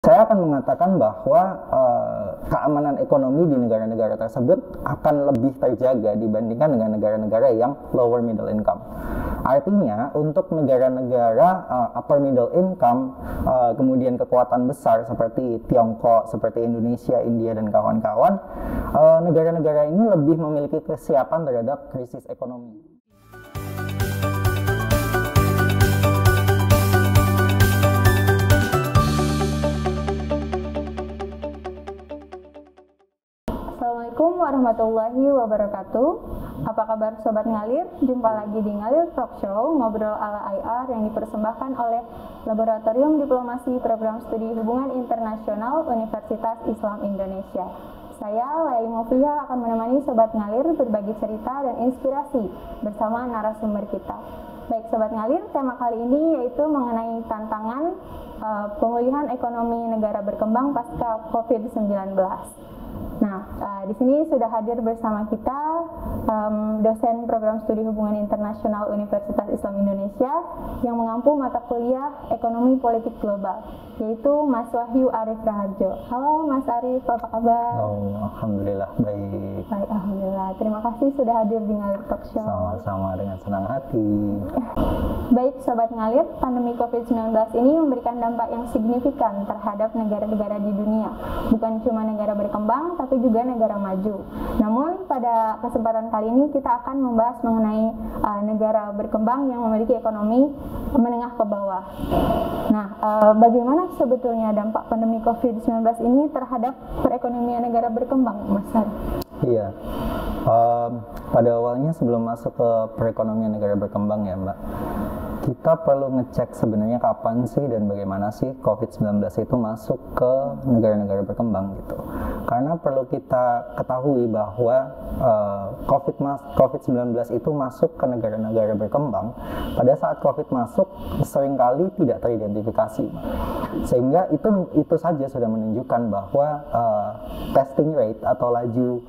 Saya akan mengatakan bahwa keamanan ekonomi di negara-negara tersebut akan lebih terjaga dibandingkan dengan negara-negara yang lower middle income. Artinya, untuk negara-negara upper middle income, kemudian kekuatan besar seperti Tiongkok, seperti Indonesia, India, dan kawan-kawan, negara-negara ini lebih memiliki kesiapan terhadap krisis ekonomi. Assalamualaikum warahmatullahi wabarakatuh. Apa kabar Sobat Ngalir? Jumpa lagi di Ngalir Talk Show, ngobrol ala IR yang dipersembahkan oleh Laboratorium Diplomasi Program Studi Hubungan Internasional Universitas Islam Indonesia. Saya, Laili Mofia, akan menemani Sobat Ngalir berbagi cerita dan inspirasi bersama narasumber kita. Baik Sobat Ngalir, tema kali ini yaitu mengenai tantangan pemulihan ekonomi negara berkembang pasca COVID-19. Nah, di sini sudah hadir bersama kita dosen program studi hubungan internasional Universitas Islam Indonesia yang mengampu mata kuliah ekonomi politik global, yaitu Mas Wahyu Arif Raharjo. Halo Mas Arif, apa kabar? Oh, alhamdulillah baik. Baik, alhamdulillah. Terima kasih sudah hadir di Ngalir Talk Show. Sama-sama, dengan senang hati. Baik Sobat Ngalir, pandemi COVID-19 ini memberikan dampak yang signifikan terhadap negara-negara di dunia. Bukan cuma negara berkembang, tapi juga negara maju. Namun pada kesempatan kali ini kita akan membahas mengenai negara berkembang yang memiliki ekonomi menengah ke bawah. Nah, bagaimana sebetulnya dampak pandemi COVID-19 ini terhadap perekonomian negara berkembang, Mas Arif? Iya, pada awalnya sebelum masuk ke perekonomian negara berkembang ya Mbak, kita perlu ngecek sebenarnya kapan sih dan bagaimana sih COVID-19 itu masuk ke negara-negara berkembang gitu. Karena perlu kita ketahui bahwa COVID-19 itu masuk ke negara-negara berkembang pada saat COVID masuk seringkali tidak teridentifikasi. Sehingga itu saja sudah menunjukkan bahwa testing rate atau laju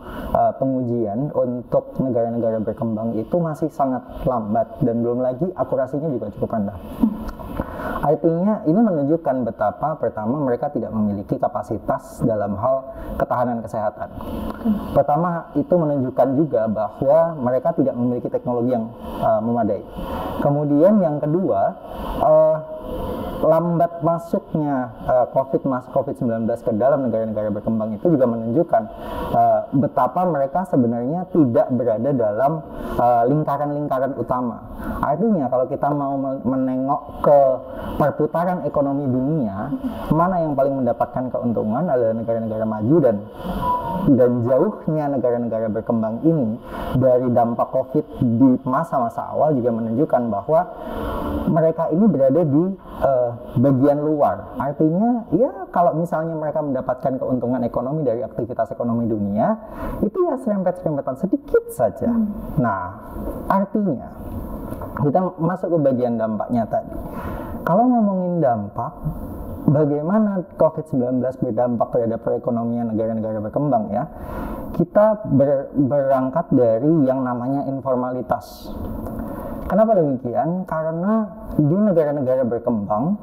pengujian untuk negara-negara berkembang itu masih sangat lambat dan belum lagi akurasinya juga cukup rendah. Artinya ini menunjukkan betapa pertama mereka tidak memiliki kapasitas dalam hal ketahanan kesehatan. Pertama itu menunjukkan juga bahwa mereka tidak memiliki teknologi yang memadai. Kemudian yang kedua, lambat masuknya COVID-19 ke dalam negara-negara berkembang itu juga menunjukkan betapa mereka sebenarnya tidak berada dalam lingkaran-lingkaran utama. Artinya kalau kita mau menengok ke perputaran ekonomi dunia, mana yang paling mendapatkan keuntungan adalah negara-negara maju dan jauhnya negara-negara berkembang ini dari dampak COVID di masa-masa awal juga menunjukkan bahwa mereka ini berada di bagian luar. Artinya ya kalau misalnya mereka mendapatkan keuntungan ekonomi dari aktivitas ekonomi dunia, itu ya serempet-serempetan sedikit saja. Nah, artinya kita masuk ke bagian dampaknya tadi. Kalau ngomongin dampak, bagaimana COVID-19 berdampak terhadap perekonomian negara-negara berkembang ya, kita berangkat dari yang namanya informalitas. Kenapa demikian? Karena di negara-negara berkembang,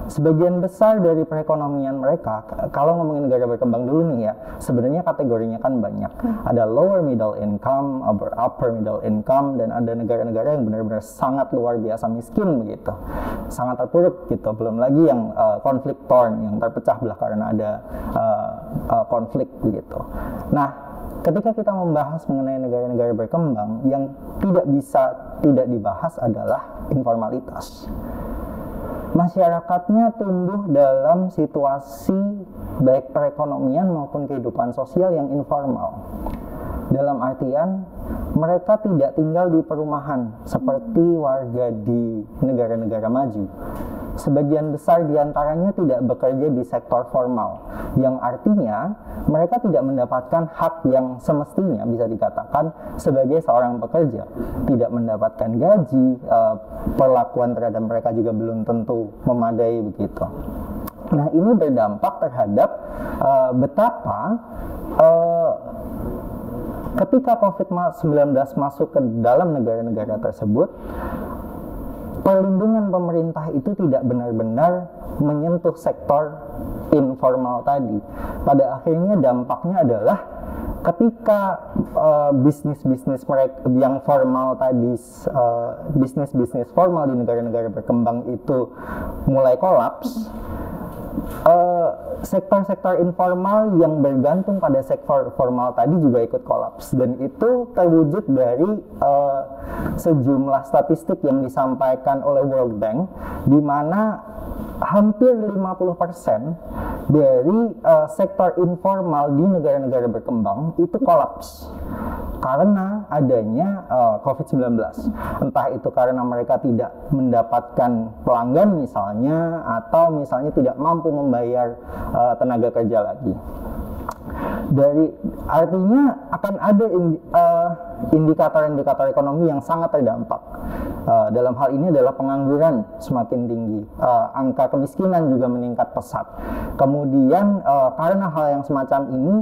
sebagian besar dari perekonomian mereka, kalau ngomongin negara berkembang dulu nih ya, sebenarnya kategorinya kan banyak. Ada lower middle income, upper middle income, dan ada negara-negara yang benar-benar sangat luar biasa miskin begitu, sangat terpuruk gitu. Belum lagi yang konflik torn, yang terpecah belah karena ada konflik begitu. Nah, ketika kita membahas mengenai negara-negara berkembang, yang tidak dibahas adalah informalitas. Masyarakatnya tumbuh dalam situasi baik perekonomian maupun kehidupan sosial yang informal. Dalam artian, mereka tidak tinggal di perumahan seperti warga di negara-negara maju. Sebagian besar diantaranya tidak bekerja di sektor formal, yang artinya mereka tidak mendapatkan hak yang semestinya bisa dikatakan sebagai seorang pekerja. Tidak mendapatkan gaji, perlakuan terhadap mereka juga belum tentu memadai begitu. Nah, ini berdampak terhadap betapa ketika COVID-19 masuk ke dalam negara-negara tersebut, perlindungan pemerintah itu tidak benar-benar menyentuh sektor informal tadi, pada akhirnya dampaknya adalah ketika bisnis-bisnis mereka yang formal tadi, bisnis-bisnis formal di negara-negara berkembang itu mulai kolaps, sektor-sektor informal yang bergantung pada sektor formal tadi juga ikut kolaps, dan itu terwujud dari sejumlah statistik yang disampaikan oleh World Bank, di mana hampir 50% dari sektor informal di negara-negara berkembang itu kolaps karena adanya COVID-19. Entah itu karena mereka tidak mendapatkan pelanggan misalnya, atau misalnya tidak mampu membayar tenaga kerja lagi. Artinya akan ada indikator-indikator ekonomi yang sangat terdampak. Dalam hal ini adalah pengangguran semakin tinggi, angka kemiskinan juga meningkat pesat. Kemudian karena hal yang semacam ini,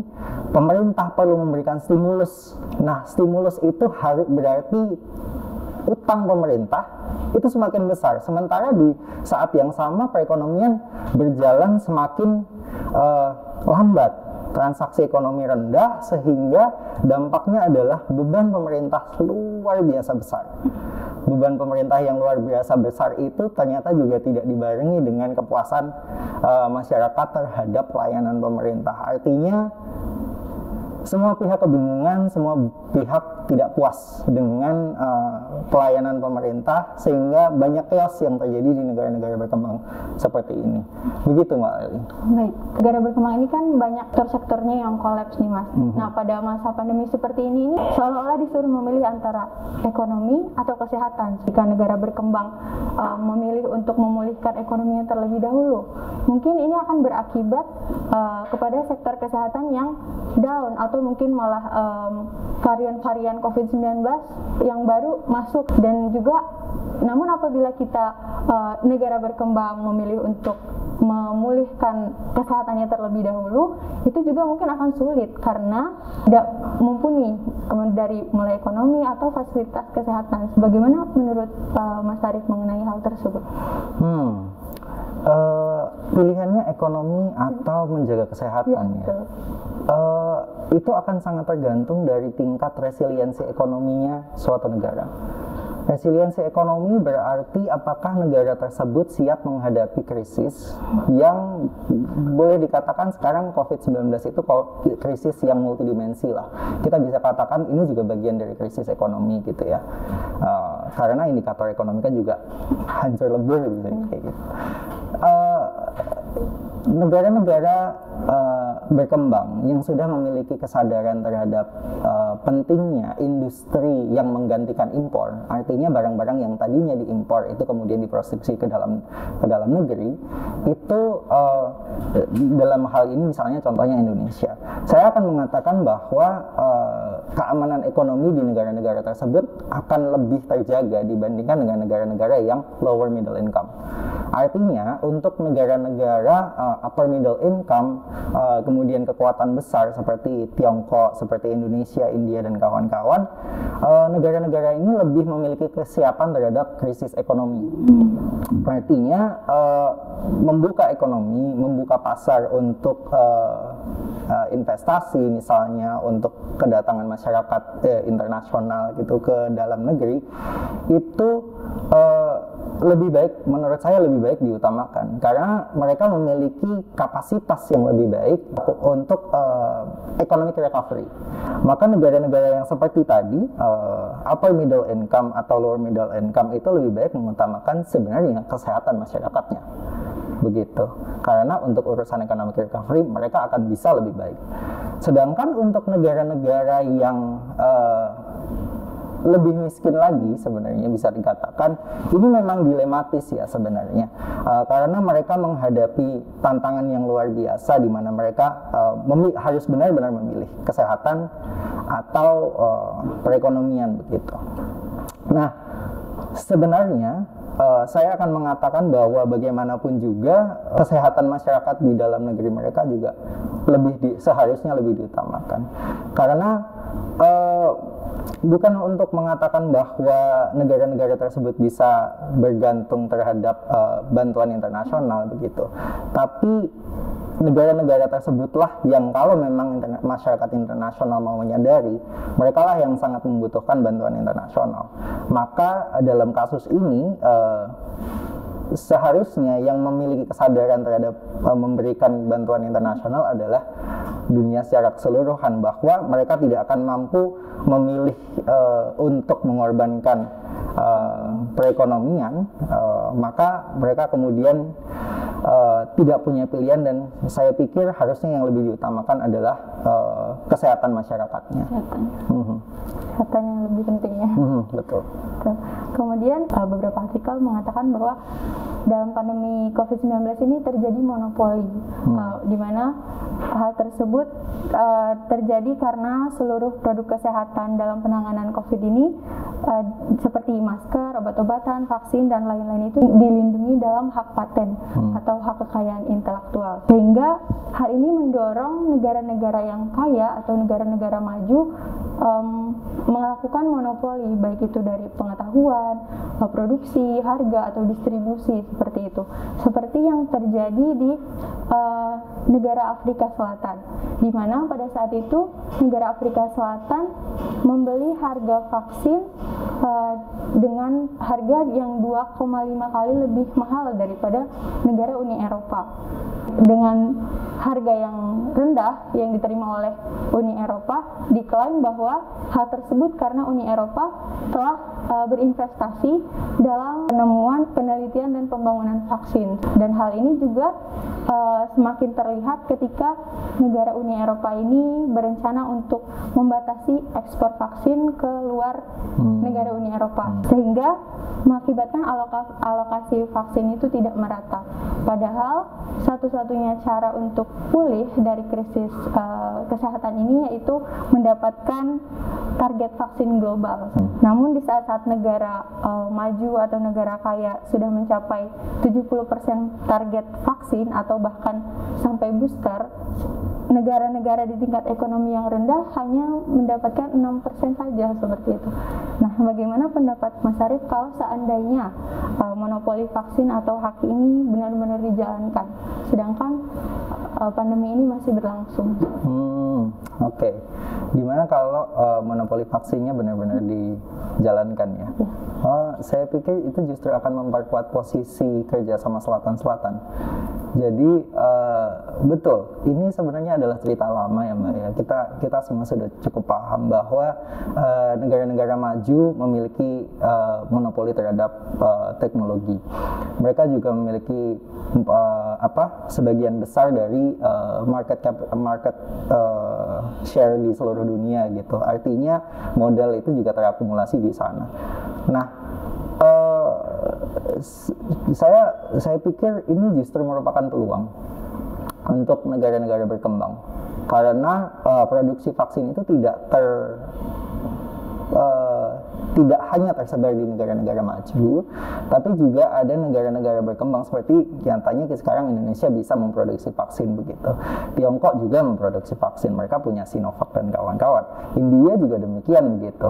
pemerintah perlu memberikan stimulus. Nah, stimulus itu harus berarti utang pemerintah itu semakin besar. Sementara di saat yang sama perekonomian berjalan semakin lambat. Transaksi ekonomi rendah, sehingga dampaknya adalah beban pemerintah luar biasa besar. Beban pemerintah yang luar biasa besar itu ternyata juga tidak dibarengi dengan kepuasan masyarakat terhadap pelayanan pemerintah. Artinya semua pihak kebingungan, semua pihak tidak puas dengan pelayanan pemerintah, sehingga banyak chaos yang terjadi di negara-negara berkembang seperti ini. Begitu Mbak Eli. Baik, negara berkembang ini kan banyak sektor-sektornya yang kolaps nih Mas. Nah, pada masa pandemi seperti ini seolah-olah disuruh memilih antara ekonomi atau kesehatan. Jika negara berkembang memilih untuk memulihkan ekonominya terlebih dahulu, mungkin ini akan berakibat kepada sektor kesehatan yang down, atau mungkin malah varian-varian COVID-19 yang baru masuk. Dan juga namun apabila kita negara berkembang memilih untuk memulihkan kesehatannya terlebih dahulu, itu juga mungkin akan sulit karena tidak mumpuni dari mulai ekonomi atau fasilitas kesehatan. Bagaimana menurut Mas Arif mengenai hal tersebut? Pilihannya ekonomi atau menjaga kesehatan ya. Itu akan sangat tergantung dari tingkat resiliensi ekonominya suatu negara. Resiliensi ekonomi berarti apakah negara tersebut siap menghadapi krisis yang boleh dikatakan sekarang COVID-19 itu krisis yang multidimensi lah. Kita bisa katakan ini juga bagian dari krisis ekonomi gitu ya. Karena indikator ekonomi kan juga hancur lebur gitu kayak gitu. Negara-negara berkembang yang sudah memiliki kesadaran terhadap pentingnya industri yang menggantikan impor, artinya barang-barang yang tadinya diimpor itu kemudian diproduksi ke dalam negeri, itu dalam hal ini misalnya contohnya Indonesia, saya akan mengatakan bahwa keamanan ekonomi di negara-negara tersebut akan lebih terjaga dibandingkan dengan negara-negara yang lower middle income. Artinya untuk negara-negara upper middle income, kemudian kekuatan besar seperti Tiongkok, seperti Indonesia, India, dan kawan-kawan, negara-negara ini lebih memiliki kesiapan terhadap krisis ekonomi. Artinya membuka ekonomi, membuka pasar untuk investasi misalnya, untuk kedatangan masyarakat internasional gitu ke dalam negeri, itu lebih baik, menurut saya lebih baik diutamakan karena mereka memiliki kapasitas yang lebih baik untuk economic recovery. Maka negara-negara yang seperti tadi, upper middle income atau lower middle income, itu lebih baik mengutamakan sebenarnya kesehatan masyarakatnya. Begitu. Karena untuk urusan economic recovery mereka akan bisa lebih baik. Sedangkan untuk negara-negara yang lebih miskin lagi, sebenarnya bisa dikatakan ini memang dilematis ya sebenarnya, karena mereka menghadapi tantangan yang luar biasa di mana mereka harus benar-benar memilih kesehatan atau perekonomian begitu. Nah, sebenarnya saya akan mengatakan bahwa bagaimanapun juga kesehatan masyarakat di dalam negeri mereka juga seharusnya lebih diutamakan, karena bukan untuk mengatakan bahwa negara-negara tersebut bisa bergantung terhadap bantuan internasional begitu, tapi negara-negara tersebutlah yang kalau memang masyarakat internasional mau menyadari, mereka lah yang sangat membutuhkan bantuan internasional. Maka dalam kasus ini seharusnya yang memiliki kesadaran terhadap memberikan bantuan internasional adalah dunia secara keseluruhan, bahwa mereka tidak akan mampu memilih untuk mengorbankan perekonomian, maka mereka kemudian tidak punya pilihan, dan saya pikir harusnya yang lebih diutamakan adalah kesehatan masyarakatnya. Kesehatan yang lebih penting ya. Betul. Kemudian beberapa artikel mengatakan bahwa dalam pandemi COVID-19 ini terjadi monopoli, di mana hal tersebut terjadi karena seluruh produk kesehatan dalam penanganan COVID ini seperti masker, obat-obatan, vaksin, dan lain-lain itu dilindungi dalam hak paten atau hak kekayaan intelektual. Sehingga hal ini mendorong negara-negara yang kaya atau negara-negara maju melakukan monopoli, baik itu dari pengetahuan, produksi, harga, atau distribusi, seperti itu. Seperti yang terjadi di negara Afrika Selatan, di mana pada saat itu negara Afrika Selatan membeli harga vaksin dengan harga yang 2,5 kali lebih mahal daripada negara Uni Eropa. Dengan harga yang rendah yang diterima oleh Uni Eropa, diklaim bahwa hal tersebut karena Uni Eropa telah berinvestasi dalam penemuan, penelitian, dan pembangunan vaksin. Dan hal ini juga semakin terlihat ketika negara Uni Eropa ini berencana untuk membatasi ekspor vaksin ke luar negara Uni Eropa, sehingga mengakibatkan alokasi vaksin itu tidak merata. Padahal satu-satunya cara untuk pulih dari krisis kesehatan ini yaitu mendapatkan target vaksin global. Namun di saat-saat negara maju atau negara kaya sudah mencapai 70% target vaksin atau bahkan sampai booster, negara-negara di tingkat ekonomi yang rendah hanya mendapatkan 6% saja, seperti itu. Nah, bagaimana pendapat Mas Arief kalau seandainya monopoli vaksin atau hak ini benar-benar dijalankan, sedangkan pandemi ini masih berlangsung? Oke. Gimana kalau monopoli vaksinnya benar-benar dijalankan ya? Saya pikir itu justru akan memperkuat posisi kerjasama Selatan-Selatan. Jadi betul, ini sebenarnya adalah cerita lama ya Mbak ya. Kita semua sudah cukup paham bahwa negara-negara maju memiliki monopoli terhadap teknologi. Mereka juga memiliki sebagian besar dari market share di seluruh dunia gitu. Artinya modal itu juga terakumulasi di sana. Nah, saya pikir ini justru merupakan peluang untuk negara-negara berkembang, karena produksi vaksin itu tidak hanya tersebar di negara-negara maju, tapi juga ada negara-negara berkembang seperti nyatanya sekarang Indonesia bisa memproduksi vaksin begitu. Tiongkok juga memproduksi vaksin, mereka punya Sinovac dan kawan-kawan. India juga demikian begitu.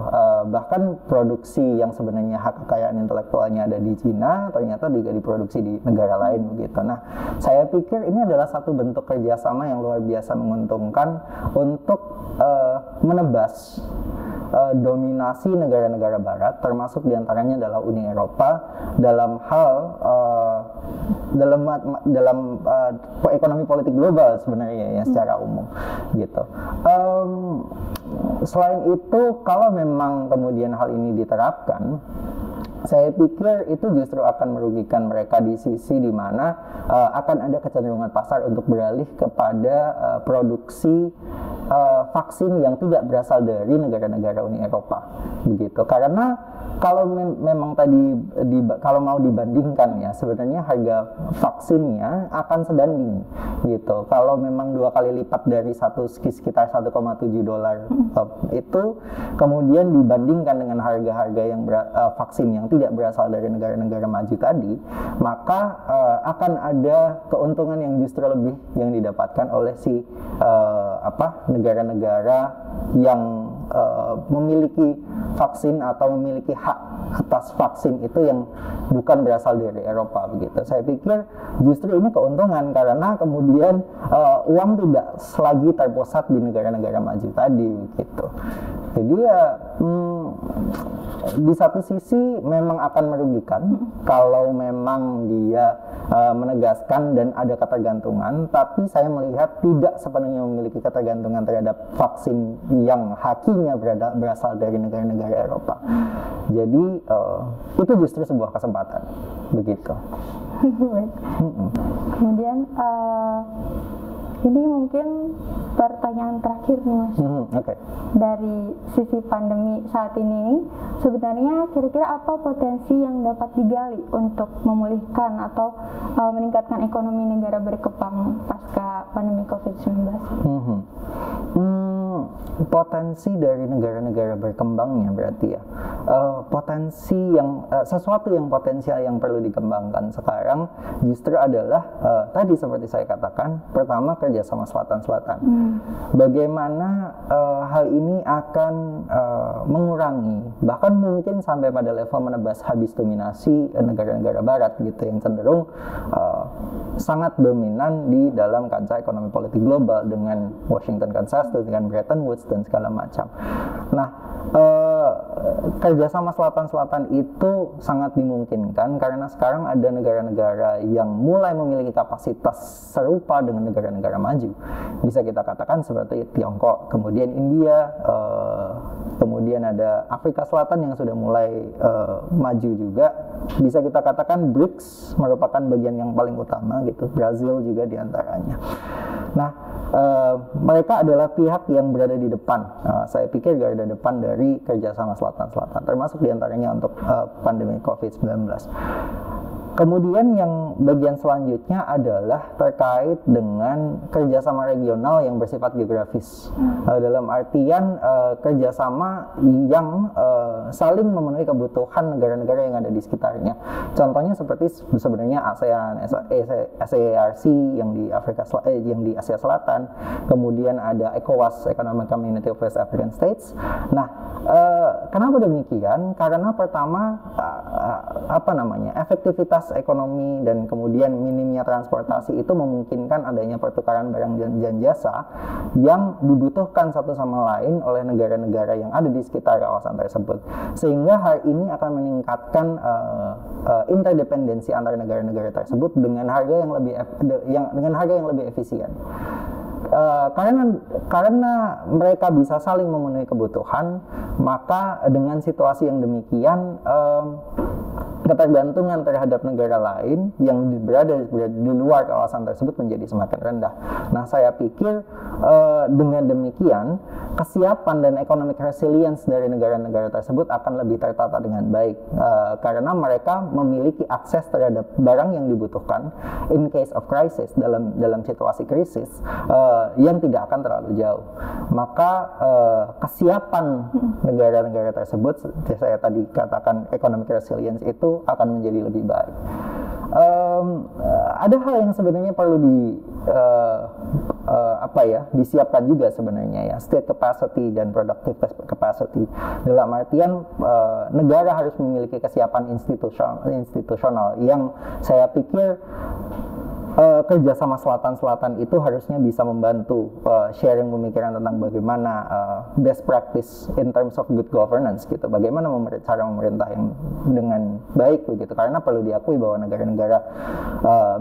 Bahkan produksi yang sebenarnya hak kekayaan intelektualnya ada di Cina, ternyata juga diproduksi di negara lain begitu. Nah, saya pikir ini adalah satu bentuk kerjasama yang luar biasa menguntungkan untuk menebas dominasi negara-negara barat, termasuk diantaranya adalah Uni Eropa dalam hal dalam ekonomi politik global sebenarnya ya secara umum gitu. Selain itu, kalau memang kemudian hal ini diterapkan, saya pikir itu justru akan merugikan mereka di sisi di mana akan ada kecenderungan pasar untuk beralih kepada produksi vaksin yang tidak berasal dari negara-negara Uni Eropa begitu. Karena kalau memang tadi kalau mau dibandingkan ya, sebenarnya harga vaksinnya akan sebanding gitu. Kalau memang 2 kali lipat dari sekitar $1,7 itu kemudian dibandingkan dengan harga-harga yang vaksin yang tidak berasal dari negara-negara maju tadi, maka akan ada keuntungan yang justru lebih yang didapatkan oleh si negara-negara yang memiliki vaksin atau memiliki hak atas vaksin itu yang bukan berasal dari Eropa begitu. Saya pikir justru ini keuntungan karena kemudian uang tidak lagi terpusat di negara-negara maju tadi gitu. Jadi ya di satu sisi memang akan merugikan kalau memang dia menegaskan dan ada ketergantungan, tapi saya melihat tidak sepenuhnya memiliki ketergantungan terhadap vaksin yang hakinya berasal dari negara-negara Eropa. Jadi itu justru sebuah kesempatan begitu. Kemudian ini mungkin pertanyaan terakhir nih Mas. Okay. Dari sisi pandemi saat ini, sebenarnya kira-kira apa potensi yang dapat digali untuk memulihkan atau meningkatkan ekonomi negara berkembang pasca pandemi COVID-19? Potensi dari negara-negara berkembangnya berarti ya, potensi yang sesuatu yang potensial yang perlu dikembangkan sekarang justru adalah tadi seperti saya katakan, pertama kerjasama Selatan-Selatan. Bagaimana hal ini akan mengurangi, bahkan mungkin sampai pada level menebas habis dominasi negara-negara Barat gitu yang cenderung sangat dominan di dalam kancah ekonomi politik global dengan Washington Consensus, dengan Bretton Woods dan segala macam. Nah, kerjasama Selatan-Selatan itu sangat dimungkinkan karena sekarang ada negara-negara yang mulai memiliki kapasitas serupa dengan negara-negara maju. Bisa kita katakan seperti Tiongkok, kemudian India, kemudian ada Afrika Selatan yang sudah mulai maju juga. Bisa kita katakan BRICS merupakan bagian yang paling utama gitu, Brazil juga diantaranya. Nah, mereka adalah pihak yang berada di depan. Saya pikir garda depan dari kerjasama Selatan-Selatan, termasuk diantaranya untuk pandemi COVID-19. Kemudian yang bagian selanjutnya adalah terkait dengan kerjasama regional yang bersifat geografis. Dalam artian kerjasama yang saling memenuhi kebutuhan negara-negara yang ada di sekitarnya. Contohnya seperti sebenarnya ASEAN, SAARC yang di yang di Asia Selatan. Kemudian ada ECOWAS, Economic Community of West African States. Nah, kenapa demikian? Karena pertama efektivitas ekonomi dan kemudian minimnya transportasi itu memungkinkan adanya pertukaran barang dan jasa yang dibutuhkan satu sama lain oleh negara-negara yang ada di sekitar kawasan tersebut, sehingga hal ini akan meningkatkan interdependensi antar negara-negara tersebut dengan harga yang lebih efisien. Karena mereka bisa saling memenuhi kebutuhan, maka dengan situasi yang demikian ketergantungan terhadap negara lain yang berada di luar kawasan tersebut menjadi semakin rendah. Nah, saya pikir dengan demikian kesiapan dan economic resilience dari negara-negara tersebut akan lebih tertata dengan baik karena mereka memiliki akses terhadap barang yang dibutuhkan in case of crisis, dalam situasi krisis yang tidak akan terlalu jauh. Maka kesiapan negara-negara tersebut, seperti saya tadi katakan economic resilience itu akan menjadi lebih baik. Ada hal yang sebenarnya perlu disiapkan juga sebenarnya ya, state capacity dan productive capacity. Dalam artian negara harus memiliki kesiapan institusional yang saya pikir kerjasama Selatan-Selatan itu harusnya bisa membantu sharing pemikiran tentang bagaimana best practice in terms of good governance gitu, bagaimana cara memerintah yang dengan baik begitu. Karena perlu diakui bahwa negara-negara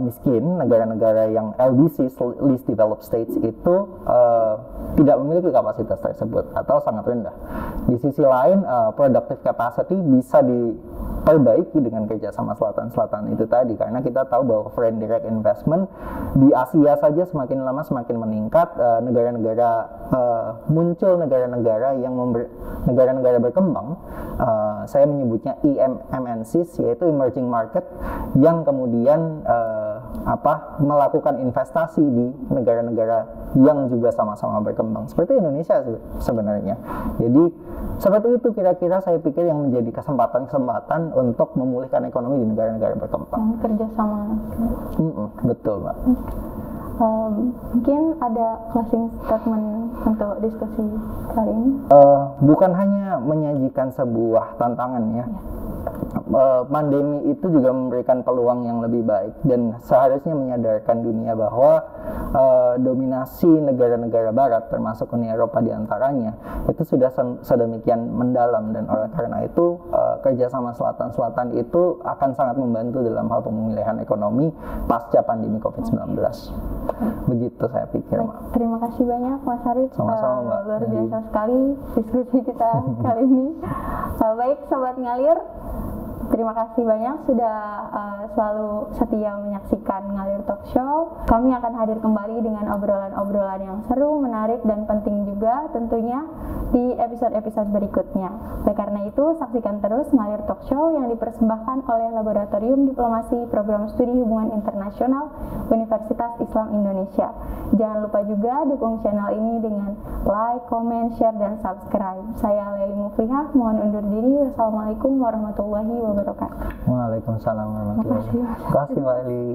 miskin, negara-negara yang LDC, least developed states itu tidak memiliki kapasitas tersebut atau sangat rendah. Di sisi lain productive capacity bisa diperbaiki dengan kerjasama Selatan-Selatan itu tadi, karena kita tahu bahwa foreign direct investment di Asia saja semakin lama semakin meningkat. Muncul negara-negara negara-negara berkembang, saya menyebutnya EMNCs, yaitu emerging market, yang kemudian melakukan investasi di negara-negara yang juga sama-sama berkembang seperti Indonesia sebenarnya. Jadi seperti itu kira-kira saya pikir yang menjadi kesempatan-kesempatan untuk memulihkan ekonomi di negara-negara berkembang. Kerjasama. Betul, Mbak. Mungkin ada closing statement untuk diskusi kali ini? Bukan hanya menyajikan sebuah tantangan ya, pandemi itu juga memberikan peluang yang lebih baik dan seharusnya menyadarkan dunia bahwa dominasi negara-negara barat termasuk Uni Eropa diantaranya itu sudah sedemikian mendalam, dan oleh karena itu kerjasama selatan-selatan itu akan sangat membantu dalam hal pemulihan ekonomi pasca pandemi COVID-19. Begitu saya pikir. Baik, terima kasih banyak Mas Arif. Sama-sama, Mbak. Luar biasa sekali diskusi kita kali ini. Baik Sobat Ngalir, terima kasih banyak sudah selalu setia menyaksikan Ngalir Talk Show. Kami akan hadir kembali dengan obrolan-obrolan yang seru, menarik, dan penting juga tentunya di episode-episode berikutnya. Oleh karena itu, saksikan terus Ngalir Talk Show yang dipersembahkan oleh Laboratorium Diplomasi Program Studi Hubungan Internasional Universitas Islam Indonesia. Jangan lupa juga dukung channel ini dengan like, comment, share, dan subscribe. Saya Leli Muflihah, mohon undur diri. Wassalamualaikum warahmatullahi wabarakatuh. Waalaikumsalam warahmatullahi wabarakatuh. Terima kasih, Mbak Eli.